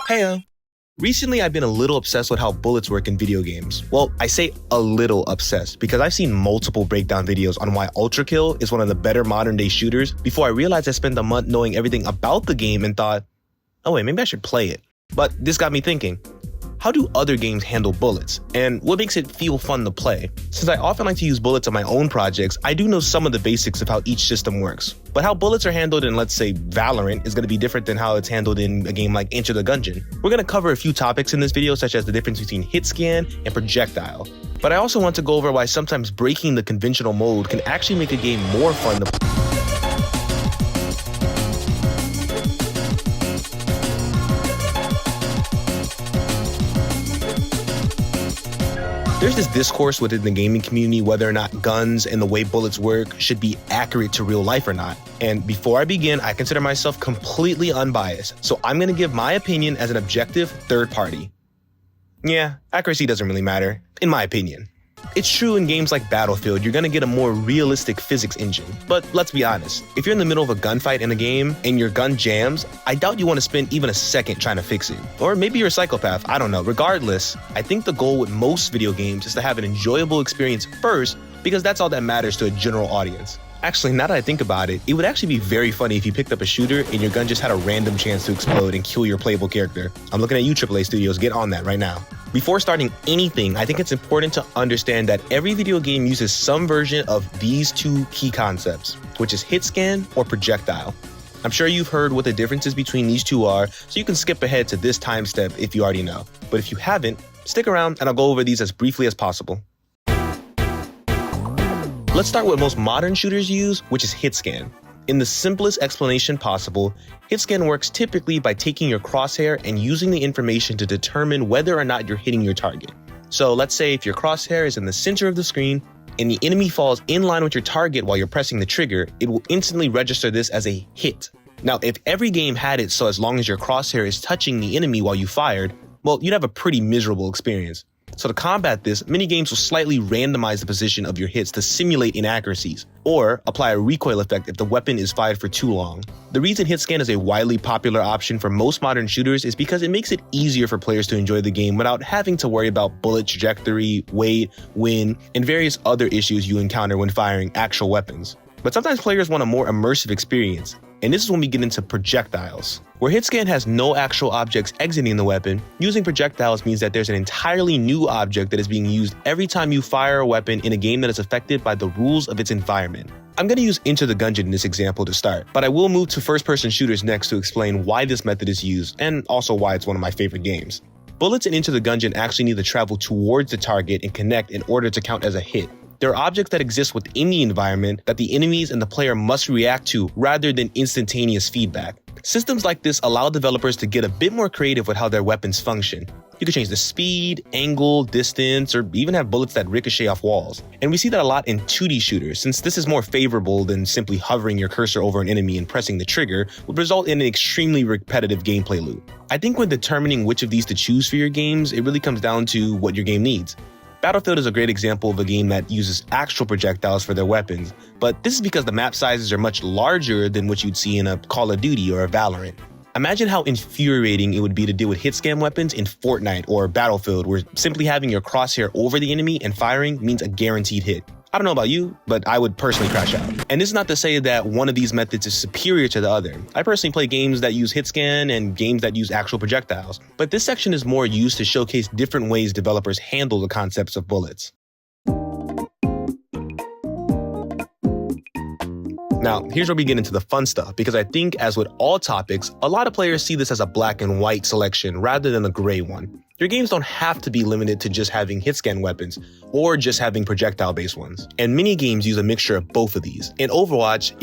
Heyo. Recently, I've been a little obsessed with how bullets work in video games. Well, I say a little obsessed because I've seen multiple breakdown videos on why Ultra Kill is one of the better modern day shooters before I realized I spent a month knowing everything about the game and thought, oh wait, maybe I should play it. But this got me thinking, how do other games handle bullets? And what makes it feel fun to play? Since I often like to use bullets on my own projects, I do know some of the basics of how each system works. But how bullets are handled in, let's say, Valorant is going to be different than how it's handled in a game like Enter the Gungeon. We're going to cover a few topics in this video, such as the difference between Hitscan and Projectile. But I also want to go over why sometimes breaking the conventional mold can actually make a game more fun to play. There's this discourse within the gaming community whether or not guns and the way bullets work should be accurate to real life or not. And before I begin, I consider myself completely unbiased, so I'm going to give my opinion as an objective third party. Yeah, accuracy doesn't really matter, in my opinion. It's true in games like Battlefield, you're going to get a more realistic physics engine. But let's be honest, if you're in the middle of a gunfight in a game and your gun jams, I doubt you want to spend even a second trying to fix it. Or maybe you're a psychopath, I don't know. Regardless, I think the goal with most video games is to have an enjoyable experience first, because that's all that matters to a general audience. Actually, now that I think about it, it would actually be very funny if you picked up a shooter and your gun just had a random chance to explode and kill your playable character. I'm looking at you, AAA Studios, get on that right now. Before starting anything, I think it's important to understand that every video game uses some version of these two key concepts, which is Hitscan or Projectile. I'm sure you've heard what the differences between these two are, so you can skip ahead to this time step if you already know. But if you haven't, stick around and I'll go over these as briefly as possible. Let's start with what most modern shooters use, which is Hitscan. In the simplest explanation possible, Hitscan works typically by taking your crosshair and using the information to determine whether or not you're hitting your target. So let's say if your crosshair is in the center of the screen and the enemy falls in line with your target while you're pressing the trigger, it will instantly register this as a hit. Now, if every game had it so as long as your crosshair is touching the enemy while you fired, well, you'd have a pretty miserable experience. So to combat this, many games will slightly randomize the position of your hits to simulate inaccuracies, or apply a recoil effect if the weapon is fired for too long. The reason Hitscan is a widely popular option for most modern shooters is because it makes it easier for players to enjoy the game without having to worry about bullet trajectory, weight, wind, and various other issues you encounter when firing actual weapons. But sometimes players want a more immersive experience, and this is when we get into projectiles. Where Hitscan has no actual objects exiting the weapon, using projectiles means that there's an entirely new object that is being used every time you fire a weapon in a game that is affected by the rules of its environment. I'm going to use Enter the Gungeon in this example to start, but I will move to first-person shooters next to explain why this method is used, and also why it's one of my favorite games. Bullets in Enter the Gungeon actually need to travel towards the target and connect in order to count as a hit. There are objects that exist within the environment that the enemies and the player must react to rather than instantaneous feedback. Systems like this allow developers to get a bit more creative with how their weapons function. You can change the speed, angle, distance, or even have bullets that ricochet off walls. And we see that a lot in 2D shooters, since this is more favorable than simply hovering your cursor over an enemy and pressing the trigger would result in an extremely repetitive gameplay loop. I think when determining which of these to choose for your games, it really comes down to what your game needs. Battlefield is a great example of a game that uses actual projectiles for their weapons, but this is because the map sizes are much larger than what you'd see in a Call of Duty or a Valorant. Imagine how infuriating it would be to deal with hitscan weapons in Fortnite or Battlefield, where simply having your crosshair over the enemy and firing means a guaranteed hit. I don't know about you, but I would personally crash out. And this is not to say that one of these methods is superior to the other. I personally play games that use Hitscan and games that use actual projectiles, but this section is more used to showcase different ways developers handle the concepts of bullets. Now, here's where we get into the fun stuff, because I think, as with all topics, a lot of players see this as a black and white selection rather than a gray one. Your games don't have to be limited to just having hitscan weapons or just having projectile-based ones. And many games use a mixture of both of these. In Overwatch,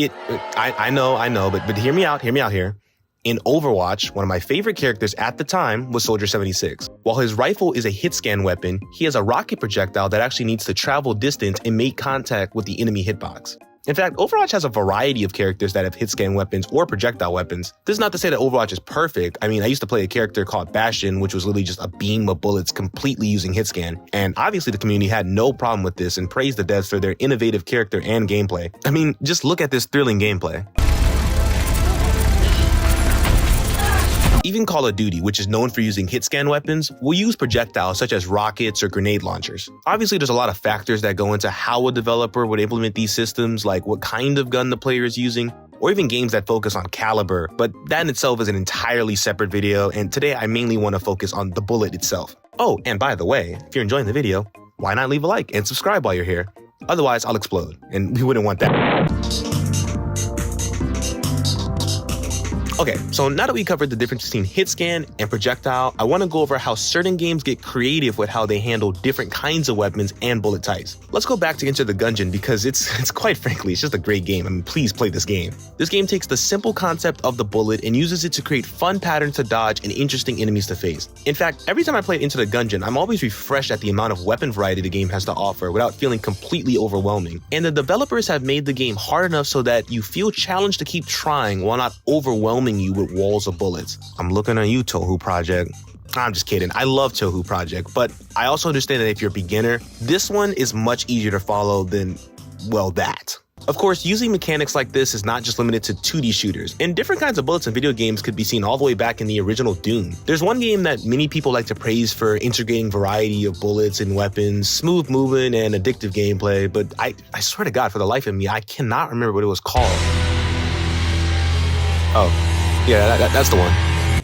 I know, but hear me out here. In Overwatch, one of my favorite characters at the time was Soldier 76. While his rifle is a hitscan weapon, he has a rocket projectile that actually needs to travel distance and make contact with the enemy hitbox. In fact, Overwatch has a variety of characters that have hitscan weapons or projectile weapons. This is not to say that Overwatch is perfect. I mean, I used to play a character called Bastion, which was literally just a beam of bullets completely using hitscan. And obviously the community had no problem with this and praised the devs for their innovative character and gameplay. I mean, just look at this thrilling gameplay. Even Call of Duty, which is known for using hitscan weapons, will use projectiles such as rockets or grenade launchers. Obviously, there's a lot of factors that go into how a developer would implement these systems, like what kind of gun the player is using, or even games that focus on caliber, but that in itself is an entirely separate video, and today I mainly want to focus on the bullet itself. Oh, and by the way, if you're enjoying the video, why not leave a like and subscribe while you're here? Otherwise, I'll explode, and we wouldn't want that. Okay, so now that we covered the difference between hitscan and projectile, I want to go over how certain games get creative with how they handle different kinds of weapons and bullet types. Let's go back to Enter the Gungeon because it's quite frankly, it's just a great game. I mean, please play this game. This game takes the simple concept of the bullet and uses it to create fun patterns to dodge and interesting enemies to face. In fact, every time I play Enter the Gungeon, I'm always refreshed at the amount of weapon variety the game has to offer without feeling completely overwhelming. And the developers have made the game hard enough so that you feel challenged to keep trying while not overwhelming you with walls of bullets. I'm looking at you, Touhou Project. I'm just kidding. I love Touhou Project, but I also understand that if you're a beginner, this one is much easier to follow than, well, that. Of course, using mechanics like this is not just limited to 2D shooters, and different kinds of bullets in video games could be seen all the way back in the original Doom. There's one game that many people like to praise for integrating variety of bullets and weapons, smooth movement, and addictive gameplay, but I swear to God, for the life of me, I cannot remember what it was called. Oh. Yeah, that's the one.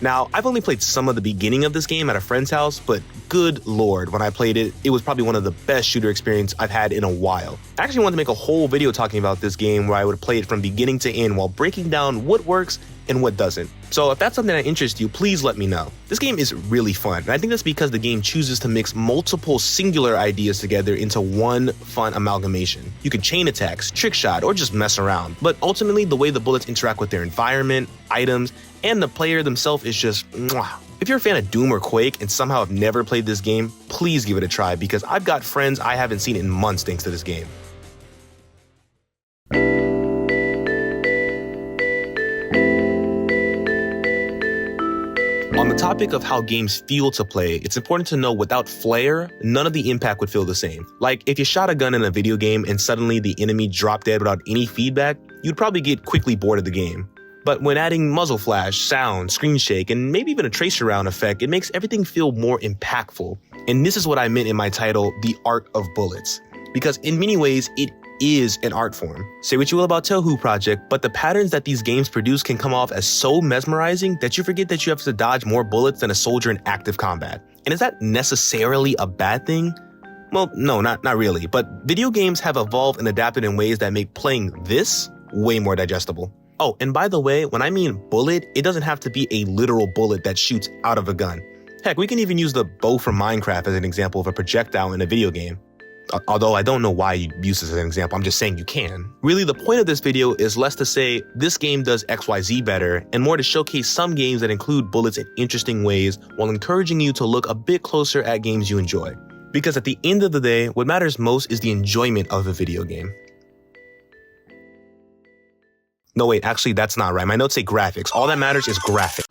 Now, I've only played some of the beginning of this game at a friend's house, but good lord, when I played it, it was probably one of the best shooter experience I've had in a while. I actually wanted to make a whole video talking about this game where I would play it from beginning to end while breaking down what works and what doesn't. So if that's something that interests you, please let me know. This game is really fun, and I think that's because the game chooses to mix multiple singular ideas together into one fun amalgamation. You can chain attacks, trick shot, or just mess around, but ultimately the way the bullets interact with their environment, items, and the player themselves is just mwah. If you're a fan of Doom or Quake and somehow have never played this game, please give it a try because I've got friends I haven't seen in months thanks to this game. On the topic of how games feel to play, it's important to know without flair, none of the impact would feel the same. Like if you shot a gun in a video game and suddenly the enemy dropped dead without any feedback, you'd probably get quickly bored of the game. But when adding muzzle flash, sound, screen shake, and maybe even a tracer round effect, it makes everything feel more impactful. And this is what I meant in my title, The Art of Bullets. Because in many ways, it is an art form. Say what you will about Touhou Project, but the patterns that these games produce can come off as so mesmerizing that you forget that you have to dodge more bullets than a soldier in active combat. And is that necessarily a bad thing? Well, no, not really, but video games have evolved and adapted in ways that make playing this way more digestible. Oh, and by the way, when I mean bullet, it doesn't have to be a literal bullet that shoots out of a gun. Heck, we can even use the bow from Minecraft as an example of a projectile in a video game. Although I don't know why you use this as an example, I'm just saying you can. Really, the point of this video is less to say this game does XYZ better and more to showcase some games that include bullets in interesting ways while encouraging you to look a bit closer at games you enjoy. Because at the end of the day, what matters most is the enjoyment of a video game. No, wait, actually, that's not right. My notes say graphics. All that matters is graphics.